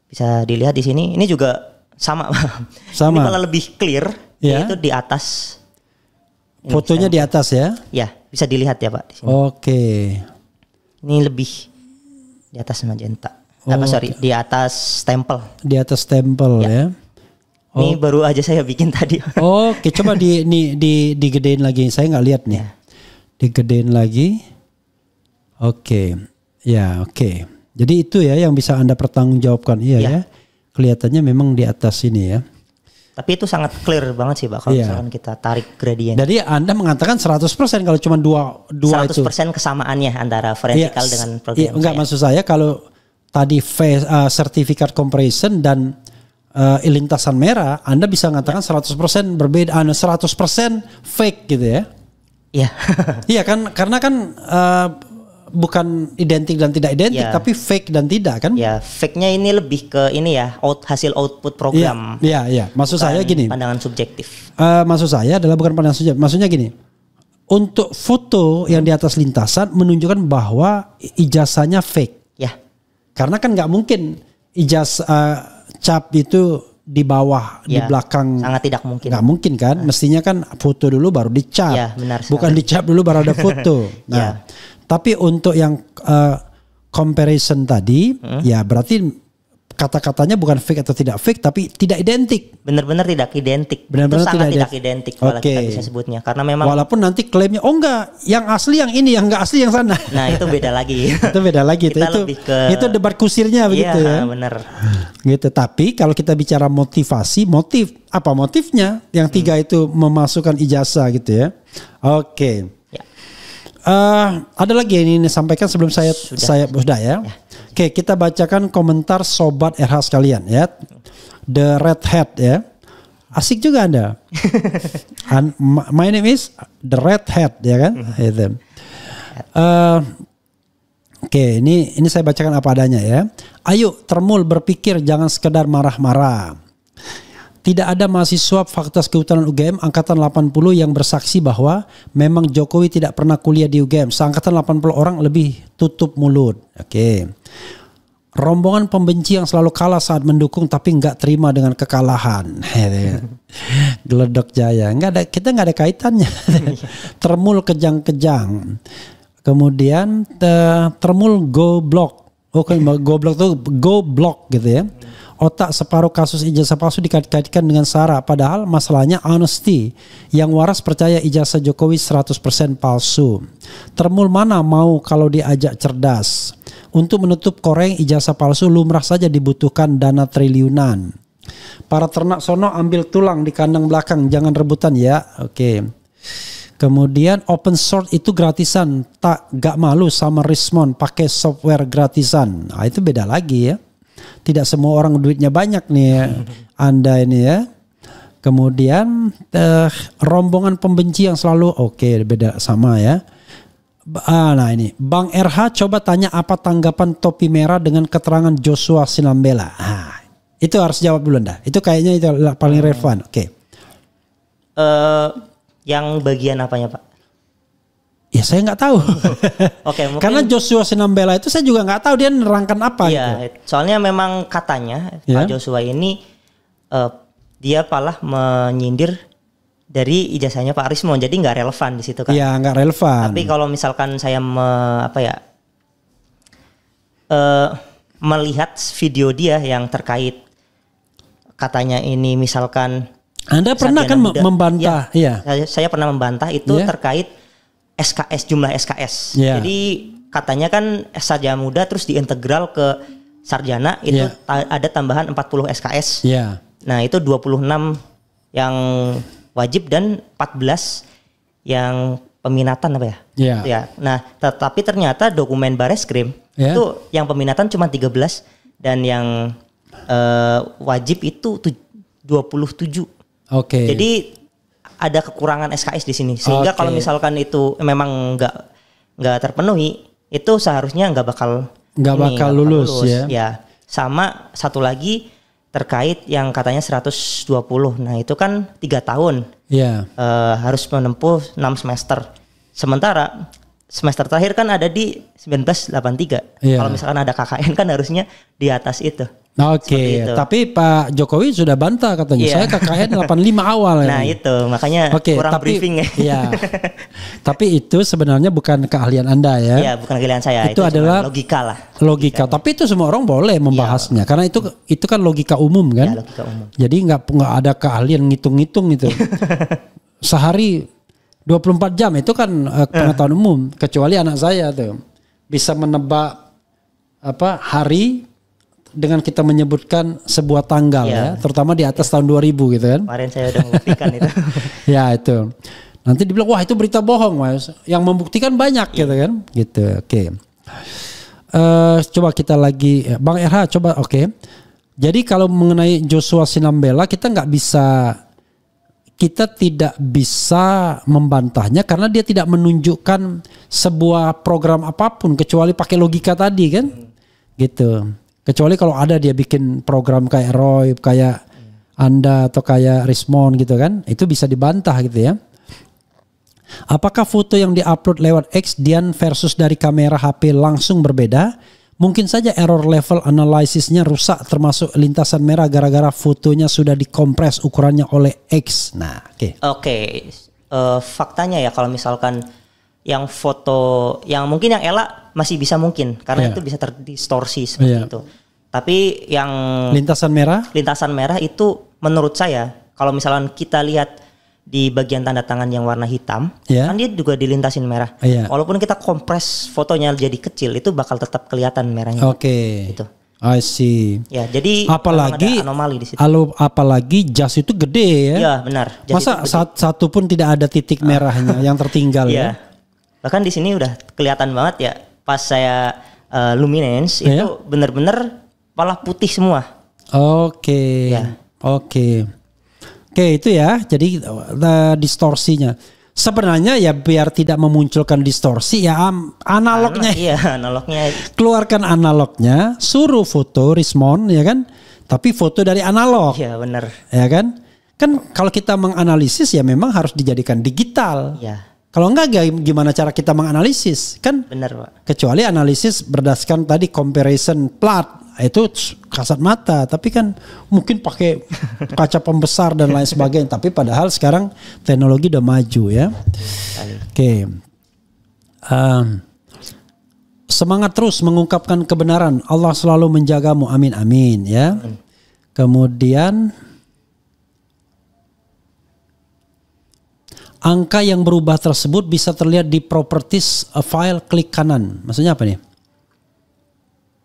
Bisa dilihat di sini. Ini juga sama. Ini malah lebih clear. Yaitu di atas. Fotonya di atas ya? Ya, bisa dilihat ya Pak di sini. Ini lebih di atas magenta. Di atas stempel. Di atas stempel ya. Ini baru aja saya bikin tadi. Coba digedein lagi. Saya nggak lihat nih. Digedein lagi. Jadi itu ya yang bisa Anda pertanggungjawabkan. Ya. Kelihatannya memang di atas ini ya. Tapi itu sangat clear banget sih Pak kalau misalkan kita tarik gradient. Jadi Anda mengatakan 100% kalau cuma dua 100% itu. 100% kesamaannya antara vertikal dengan program. Enggak, maksud saya kalau tadi certificate comparison dan lintasan merah, Anda bisa mengatakan 100% berbeda, 100% fake gitu ya? Iya kan, karena kan bukan identik dan tidak identik, tapi fake dan tidak kan? Ya, fake-nya ini lebih ke hasil output program. Iya. Maksud saya gini. Pandangan subjektif. Maksud saya adalah bukan pandangan subjektif. Maksudnya gini. Untuk foto yang di atas lintasan menunjukkan bahwa ijazahnya fake. Karena kan nggak mungkin cap itu di bawah di belakang, sangat tidak mungkin. Nggak mungkin kan? Mestinya kan foto dulu baru dicap. Benar, bukan dicap dulu baru ada foto. Nah, tapi untuk yang comparison tadi, ya berarti kata-katanya bukan fake atau tidak fake, tapi tidak identik. Benar-benar tidak identik. Benar-benar itu sangat tidak identik kalau kita bisa sebutnya. Karena memang walaupun nanti klaimnya enggak, yang asli yang ini, yang enggak asli yang sana. Nah, itu beda lagi. Itu beda lagi. Itu debat kusirnya begitu ya. Iya, benar. Gitu. Tapi kalau kita bicara motivasi, apa motifnya? Yang 3 itu memasukkan ijazah gitu ya. Ada lagi yang ini sampaikan sebelum saya sudah ya. Kita bacakan komentar sobat RH sekalian ya. The Red Hat ya. Asik juga Anda. My name is The Red Hat ya kan. Oke, ini saya bacakan apa adanya ya. Ayo Termul berpikir, jangan sekedar marah-marah. Tidak ada mahasiswa Fakultas Kehutanan UGM angkatan 80 yang bersaksi bahwa memang Jokowi tidak pernah kuliah di UGM. Seangkatan 80 orang lebih tutup mulut. Oke. Rombongan pembenci yang selalu kalah saat mendukung tapi nggak terima dengan kekalahan. Geledok Jaya. Kita nggak ada kaitannya. Termul kejang-kejang. Kemudian Termul goblok. Goblok tuh goblok gitu ya. Otak separuh kasus ijazah palsu dikait-kaitkan dengan SARA. Padahal masalahnya honesty. Yang waras percaya ijazah Jokowi 100% palsu. Termul mana mau kalau diajak cerdas. Untuk menutup koreng ijazah palsu lumrah saja dibutuhkan dana triliunan. Para ternak sono ambil tulang di kandang belakang. Jangan rebutan ya. Oke. Kemudian open source itu gratisan. Gak malu sama Rismon pakai software gratisan. Nah, itu beda lagi ya. Tidak semua orang duitnya banyak nih ya. Anda ini ya. Kemudian rombongan pembenci yang selalu beda sama ya. Nah ini Bang RH coba tanya apa tanggapan topi merah dengan keterangan Joshua Sinambela. Itu harus jawab dulu dah. Itu kayaknya itu paling relevan. Oke. Yang bagian apanya Pak? Ya saya nggak tahu. Mungkin, karena Joshua Sinambela itu saya juga nggak tahu dia nerangkan apa. Iya, gitu. Soalnya memang katanya Pak Joshua ini dia malah menyindir dari ijazahnya Pak Rismon, jadi nggak relevan di situ kan? Iya, nggak relevan. Tapi kalau misalkan saya melihat video dia yang terkait katanya ini misalkan Anda pernah kan membantah? Iya. Saya pernah membantah itu terkait SKS, jumlah SKS. Jadi katanya kan sarjana muda terus diintegral ke sarjana itu ada tambahan 40 SKS. Nah itu 26 yang wajib dan 14 yang peminatan apa ya? Ya. Nah tetapi ternyata dokumen Bareskrim itu yang peminatan cuma 13 dan yang wajib itu 27. Jadi ada kekurangan SKS di sini sehingga kalau misalkan itu memang nggak terpenuhi itu seharusnya nggak bakal lulus ya. Sama satu lagi terkait yang katanya 120. Nah itu kan 3 tahun harus menempuh 6 semester. Sementara semester terakhir kan ada di 1983. Kalau misalkan ada KKN kan harusnya di atas itu. Tapi Pak Jokowi sudah bantah katanya. Saya KKN 85 awal. Nah itu makanya kurang briefing ya. Tapi itu sebenarnya bukan keahlian Anda ya. Iya bukan keahlian saya. Itu adalah logika lah. Logika. Tapi itu semua orang boleh membahasnya karena itu kan logika umum kan. Logika umum. Jadi nggak ada keahlian ngitung-ngitung itu. Sehari 24 jam itu kan pengetahuan umum. Kecuali anak saya tuh bisa menebak hari dengan kita menyebutkan sebuah tanggal ya, terutama di atas tahun 2000 gitu kan. Kemarin saya udah membuktikan itu. Ya itu. Nanti dibilang wah itu berita bohong Mas. Yang membuktikan banyak gitu kan. Gitu. Coba kita lagi Bang RH coba Jadi kalau mengenai Joshua Sinambela kita tidak bisa membantahnya karena dia tidak menunjukkan sebuah program apapun kecuali pakai logika tadi kan. Gitu. Kecuali kalau ada dia bikin program kayak Roy, kayak Anda atau kayak Rismon gitu kan, itu bisa dibantah gitu ya. Apakah foto yang diupload lewat X Dian versus dari kamera HP langsung berbeda? Mungkin saja error level analisisnya rusak termasuk lintasan merah gara-gara fotonya sudah dikompres ukurannya oleh X. Nah, faktanya ya kalau misalkan yang foto yang mungkin yang Ella masih bisa mungkin karena itu bisa terdistorsi seperti itu. Tapi yang lintasan merah itu menurut saya kalau misalkan kita lihat di bagian tanda tangan yang warna hitam kan dia juga dilintasin merah. Walaupun kita kompres fotonya jadi kecil itu bakal tetap kelihatan merahnya. Gitu. I see. Ya, jadi apalagi ada anomali di situ. Apalagi jas itu gede ya. Iya, benar. Masa satu pun tidak ada titik merahnya yang tertinggal ya. Bahkan di sini udah kelihatan banget ya pas saya luminance itu benar-benar malah putih semua. Oke itu ya. Jadi distorsinya. Sebenarnya ya biar tidak memunculkan distorsi ya analognya. Iya, analognya. Keluarkan analognya, suruh foto Rismon ya kan. Tapi foto dari analog. Iya, benar. Ya kan? Kan kalau kita menganalisis ya memang harus dijadikan digital. Iya. Kalau enggak gimana cara kita menganalisis? Kan Benar, Pak. kecuali analisis berdasarkan tadi comparison plot, itu kasat mata, tapi kan mungkin pakai kaca pembesar dan lain sebagainya. Tapi padahal sekarang teknologi udah maju ya. Oke. Semangat terus mengungkapkan kebenaran. Allah selalu menjagamu. Amin amin ya. Kemudian angka yang berubah tersebut bisa terlihat di properties file, klik kanan. Maksudnya apa nih?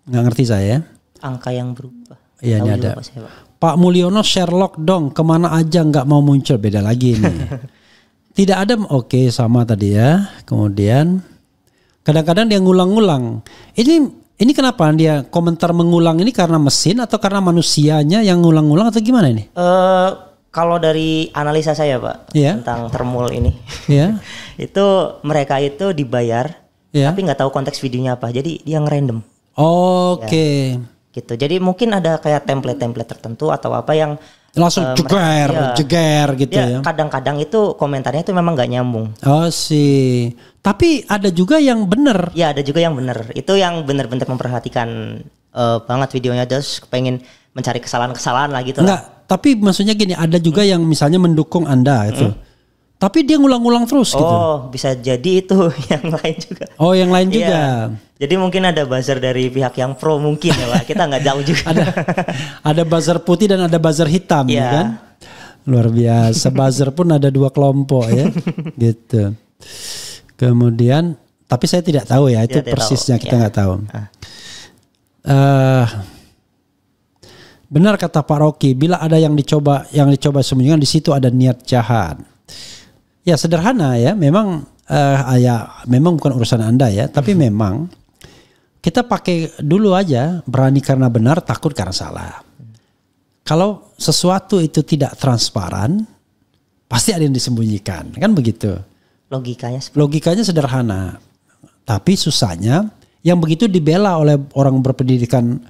Nggak ngerti saya ya. Angka yang berubah. Iya, Tahu ini juga ada. Pak, saya, Pak. Pak Mulyono Sherlock dong, kemana aja nggak mau muncul, beda lagi nih. Tidak ada, oke sama tadi ya. Kemudian kadang-kadang dia ngulang-ngulang. Ini kenapa dia komentar mengulang ini karena mesin atau karena manusianya yang ngulang-ngulang atau gimana ini? Kalau dari analisa saya, Pak, tentang Termul ini, itu mereka itu dibayar, tapi nggak tahu konteks videonya apa, jadi dia ngerandom. Oke. Gitu. Jadi mungkin ada kayak template-template tertentu atau apa yang langsung jeger gitu ya. Kadang-kadang itu komentarnya itu memang nggak nyambung. Oh sih. Tapi ada juga yang benar. Ya, ada juga yang benar. Itu yang benar-benar memperhatikan banget videonya, terus pengen mencari kesalahan-kesalahan lah gitu. Enggak. Tapi maksudnya gini, ada juga yang misalnya mendukung Anda itu. Tapi dia ngulang-ngulang terus gitu. Oh, bisa jadi itu yang lain juga. Oh, yang lain juga. Jadi mungkin ada buzzer dari pihak yang pro mungkin ya, Pak. Kita nggak jauh juga. ada buzzer putih dan ada buzzer hitam ya kan? Luar biasa. Buzzer pun ada dua kelompok ya. Gitu. Kemudian, tapi saya tidak tahu ya, itu persisnya kita nggak tahu. Benar kata Pak Rocky, bila ada yang dicoba sembunyikan, di situ ada niat jahat. Ya sederhana ya, memang memang bukan urusan Anda ya, tapi memang kita pakai dulu aja, berani karena benar, takut karena salah. Kalau sesuatu itu tidak transparan, pasti ada yang disembunyikan, kan begitu. Logikanya sederhana, tapi susahnya yang begitu dibela oleh orang berpendidikan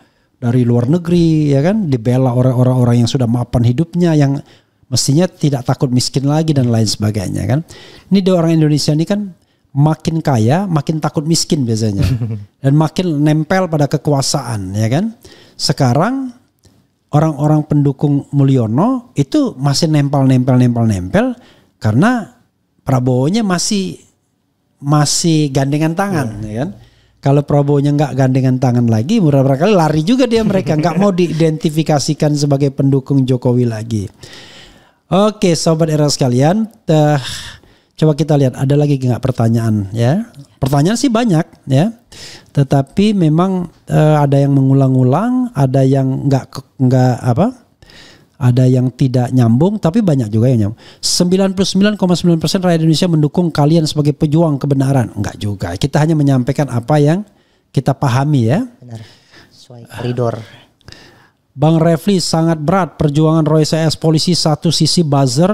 dari luar negeri, ya kan, dibela orang-orang yang sudah mapan hidupnya, yang mestinya tidak takut miskin lagi dan lain sebagainya kan. Ini orang Indonesia ini kan makin kaya, makin takut miskin biasanya, dan makin nempel pada kekuasaan, ya kan. Sekarang orang-orang pendukung Mulyono itu masih nempel karena Prabowo-nya masih gandengan tangan, ya kan. Kalau Prabowo-nya nggak gandengan tangan lagi, beberapa kali lari juga mereka nggak mau diidentifikasikan sebagai pendukung Jokowi lagi. Oke, sobat era sekalian, coba kita lihat ada lagi nggak pertanyaan ya? Pertanyaan sih banyak ya, tetapi memang ada yang mengulang-ulang, ada yang ada yang tidak nyambung, tapi banyak juga yang nyambung. 99,9% rakyat Indonesia mendukung kalian sebagai pejuang kebenaran. Enggak juga. Kita hanya menyampaikan apa yang kita pahami ya. Benar. Sesuai koridor. Bang Refli, sangat berat perjuangan Roy CS polisi, satu sisi buzzer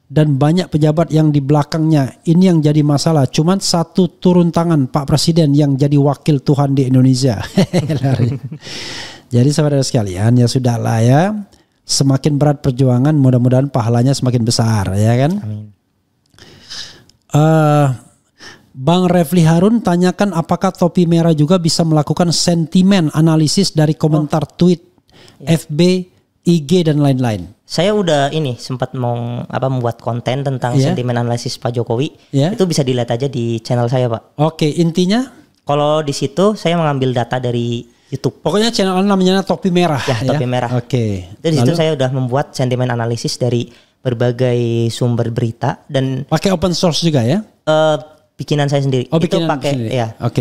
dan banyak pejabat yang di belakangnya. Ini yang jadi masalah. Cuman satu turun tangan Pak Presiden yang jadi wakil Tuhan di Indonesia. Jadi saudara sekalian, ya sudahlah ya. Semakin berat perjuangan, mudah-mudahan pahalanya semakin besar, ya kan? Amin. Bang Refli Harun tanyakan apakah topi merah juga bisa melakukan sentimen analisis dari komentar tweet, FB, IG dan lain-lain. Saya udah sempat membuat konten tentang sentimen analisis Pak Jokowi. Itu bisa dilihat aja di channel saya, Pak. Oke, intinya? Kalau di situ saya mengambil data dari YouTube. Pokoknya channel namanya Topi Merah. Ya, Topi Merah. Oke. Di situ saya udah membuat sentimen analisis dari berbagai sumber berita dan pakai open source juga ya? Bikinan saya sendiri. Itu pakai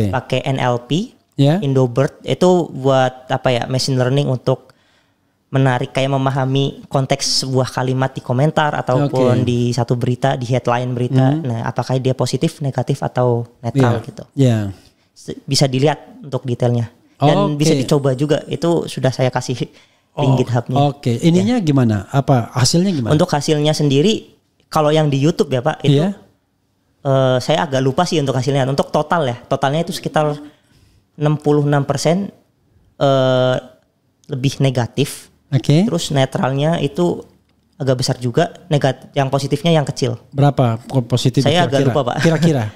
pakai NLP, Indobird, itu buat machine learning untuk menarik, kayak memahami konteks sebuah kalimat di komentar ataupun di satu berita, di headline berita. Nah, apakah dia positif, negatif atau netral gitu. Bisa dilihat untuk detailnya. Dan bisa dicoba juga, itu sudah saya kasih link GitHub-nya. Oke, ininya gimana? Apa hasilnya gimana? Untuk hasilnya sendiri, kalau yang di YouTube ya Pak, itu Saya agak lupa sih untuk hasilnya. Untuk total ya, totalnya itu sekitar 66% lebih negatif. Oke. Terus netralnya itu agak besar juga. Yang positifnya yang kecil. Berapa positif? Saya agak lupa, Pak. Kira-kira.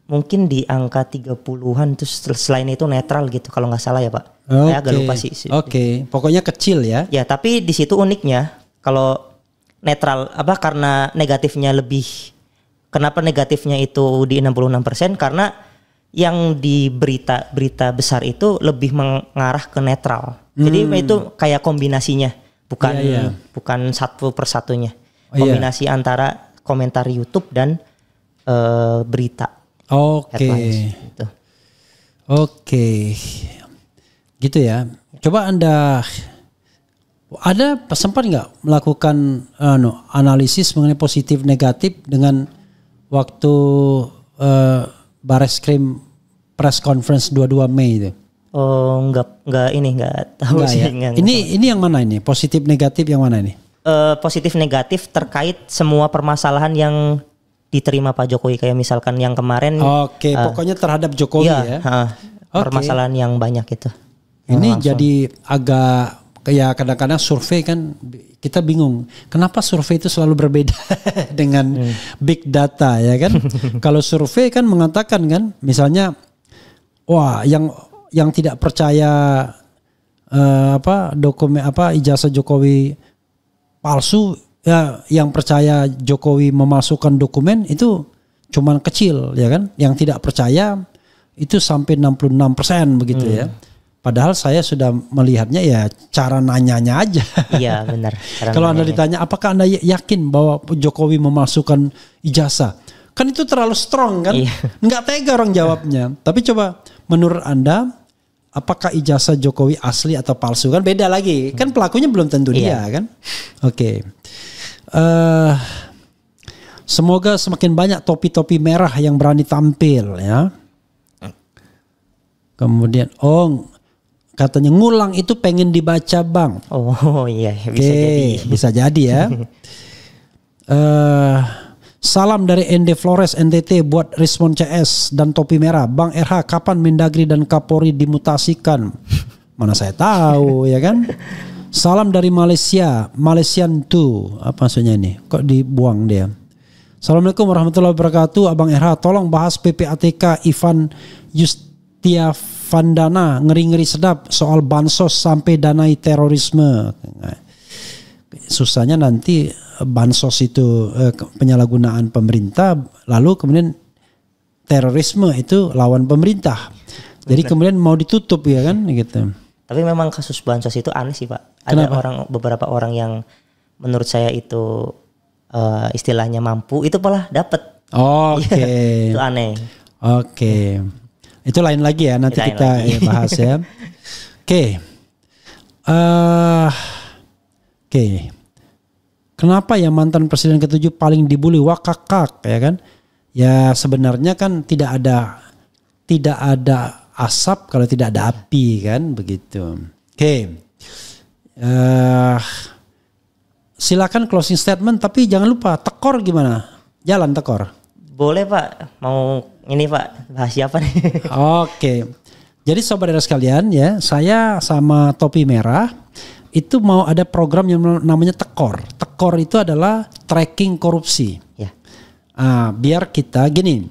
Mungkin di angka 30-an, terus selain itu netral gitu kalau nggak salah ya Pak. Saya agak lupa sih. Oke, pokoknya kecil ya. Ya, tapi di situ uniknya kalau netral karena negatifnya lebih, kenapa negatifnya itu di 66%? Karena yang di berita besar itu lebih mengarah ke netral. Jadi itu kayak kombinasinya, bukan satu persatunya. Kombinasi antara komentar YouTube dan berita. Oke. Gitu. Oke. Gitu ya. Coba Anda ada sempat nggak melakukan analisis mengenai positif negatif dengan waktu Bareskrim press conference 22 Mei itu? Oh, enggak tahu sih. Ya? Ini yang mana ini? Positif negatif yang mana ini? Positif negatif terkait semua permasalahan yang diterima Pak Jokowi, kayak misalkan yang kemarin. Oke, pokoknya terhadap Jokowi ya. Permasalahan yang banyak itu. Ini jadi agak kayak kadang-kadang survei kan kita bingung. Kenapa survei itu selalu berbeda dengan big data ya kan? Kalau survei kan mengatakan kan, misalnya wah yang tidak percaya dokumen ijazah Jokowi palsu, ya yang percaya Jokowi memasukkan dokumen itu cuman kecil ya kan. Yang tidak percaya itu sampai 66% begitu ya. Padahal saya sudah melihatnya ya cara nanyanya aja. Iya benar. Kalau Anda ditanya apakah Anda yakin bahwa Jokowi memasukkan ijazah, kan itu terlalu strong kan. Nggak tega orang jawabnya. Tapi coba menurut Anda apakah ijazah Jokowi asli atau palsu, kan beda lagi. Kan pelakunya belum tentu dia kan. Oke. Semoga semakin banyak topi-topi merah yang berani tampil ya. Kemudian katanya ngulang itu pengen dibaca Bang. Oh iya, bisa jadi. Bisa jadi ya. Salam dari ND Flores NTT buat Respon CS dan topi merah. Bang RH, kapan Mendagri dan Kapolri dimutasikan? Mana saya tahu ya kan. Salam dari Malaysia, Malaysian 2. Apa maksudnya ini? Kok dibuang dia? Assalamualaikum warahmatullahi wabarakatuh. Abang RH, tolong bahas PPATK Ivan Yustiavandana, ngeri-ngeri sedap soal bansos sampai danai terorisme. Susahnya nanti bansos itu penyalahgunaan pemerintah, lalu kemudian terorisme itu lawan pemerintah. Jadi kemudian mau ditutup ya kan gitu. Tapi memang kasus bansos itu aneh sih Pak. Kenapa? Ada beberapa orang yang menurut saya itu istilahnya mampu, itu malah dapat. Oke. Itu aneh. Oke. Itu lain lagi ya, nanti kita bahas ya. Oke. Oke. Kenapa ya mantan presiden ke-7 paling dibully? Wakakak ya kan? Ya sebenarnya kan tidak ada asap kalau tidak ada api kan, begitu. Oke. Silakan closing statement, tapi jangan lupa tekor gimana? Jalan tekor. Boleh Pak. Mau ini Pak, bahas siapa nih? Oke. Jadi saudara sekalian ya, saya sama Topi Merah itu mau ada program yang namanya tekor. Tekor itu adalah tracking korupsi. Ya. Biar kita gini,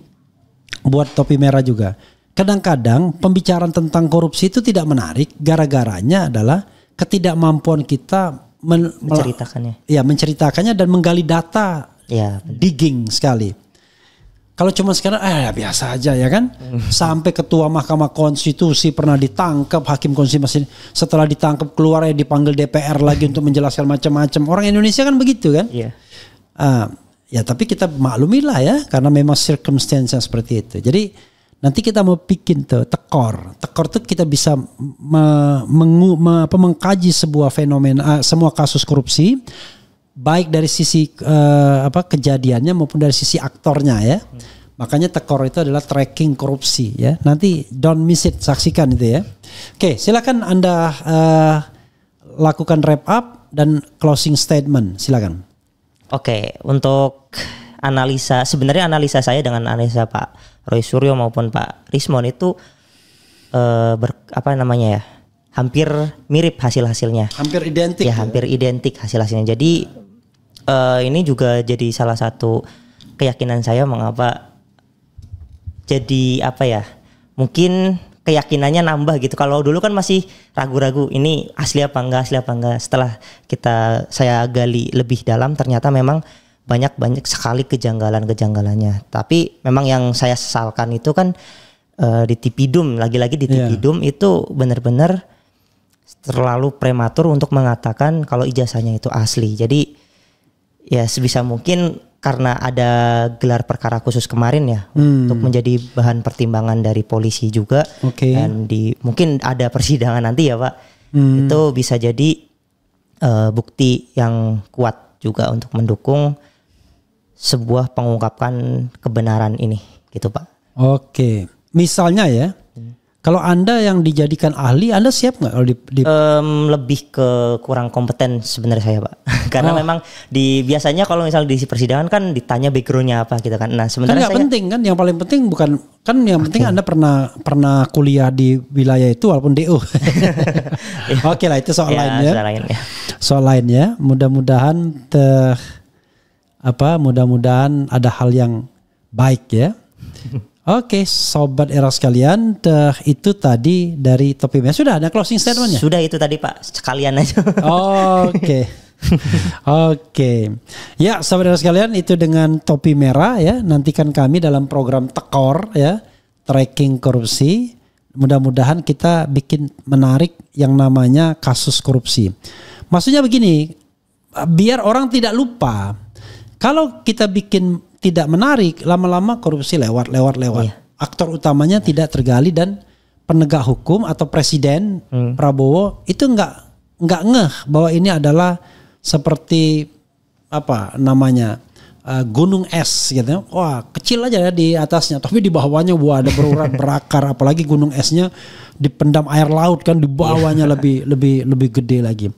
buat Topi Merah juga. Kadang-kadang pembicaraan tentang korupsi itu tidak menarik, gara-garanya adalah ketidakmampuan kita menceritakannya. Ya, menceritakannya dan menggali data. Ya, digging sekali. Kalau cuma sekarang biasa aja ya kan. Sampai ketua Mahkamah Konstitusi pernah ditangkap, hakim konstitusi setelah ditangkap keluar dipanggil DPR lagi untuk menjelaskan macam-macam. Orang Indonesia kan begitu kan. Iya. Ya tapi kita maklumilah ya, karena memang circumstance seperti itu. Jadi nanti kita mau bikin tuh tekor. Tekor tuh kita bisa mengkaji sebuah fenomena, semua kasus korupsi, baik dari sisi kejadiannya maupun dari sisi aktornya ya. Makanya tekor itu adalah tracking korupsi ya. Nanti don't miss it, saksikan itu ya. Oke, silakan Anda lakukan wrap up dan closing statement, silakan. Oke, untuk sebenarnya analisa saya dengan analisa Pak Roy Suryo maupun Pak Rismon itu hampir mirip hasilnya. Hampir identik. Ya, hampir identik hasilnya. Jadi ini juga jadi salah satu keyakinan saya mengapa jadi mungkin keyakinannya nambah gitu. Kalau dulu kan masih ragu-ragu ini asli apa enggak. Setelah saya gali lebih dalam ternyata memang banyak sekali kejanggalannya. Tapi memang yang saya sesalkan itu kan di Tipidum, lagi-lagi di Tipidum itu benar-benar terlalu prematur untuk mengatakan kalau ijazahnya itu asli. Jadi ya sebisa mungkin karena ada gelar perkara khusus kemarin ya untuk menjadi bahan pertimbangan dari polisi juga. Dan mungkin ada persidangan nanti ya Pak. Itu bisa jadi bukti yang kuat juga untuk mendukung sebuah pengungkapan kebenaran ini gitu Pak. Oke. Misalnya ya, kalau Anda yang dijadikan ahli, Anda siap nggak kalau lebih ke kurang kompeten sebenarnya saya Pak. Karena memang biasanya kalau misal di persidangan kan ditanya backgroundnya apa gitu kan. Nah sebenarnya kan nggak penting kan, yang paling penting bukan kan yang penting Anda pernah kuliah di wilayah itu walaupun DU. Oke lah itu soal lainnya. Soal lainnya. Mudah-mudahan mudah-mudahan ada hal yang baik ya. Oke, sobat era sekalian, itu tadi dari Topi Merah. Sudah ada closing statementnya? Sudah itu tadi Pak, sekalian aja. Oke. Ya, sobat era sekalian, itu dengan Topi Merah ya. Nantikan kami dalam program Tekor ya, tracking korupsi. Mudah-mudahan kita bikin menarik yang namanya kasus korupsi. Maksudnya begini, biar orang tidak lupa. Kalau kita bikin tidak menarik, lama-lama korupsi lewat. Iya. Aktor utamanya tidak tergali dan penegak hukum atau Presiden Prabowo itu nggak ngeh bahwa ini adalah seperti gunung es gitu. Wah kecil aja ya di atasnya, tapi di bawahnya ada berurat berakar. Apalagi gunung esnya dipendam air laut kan, di bawahnya lebih gede lagi.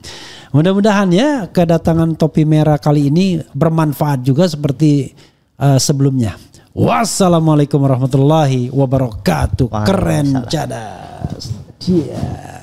Mudah-mudahan ya kedatangan Topi Merah kali ini bermanfaat juga seperti sebelumnya. Wassalamualaikum warahmatullahi wabarakatuh. Keren cadas. Yeah.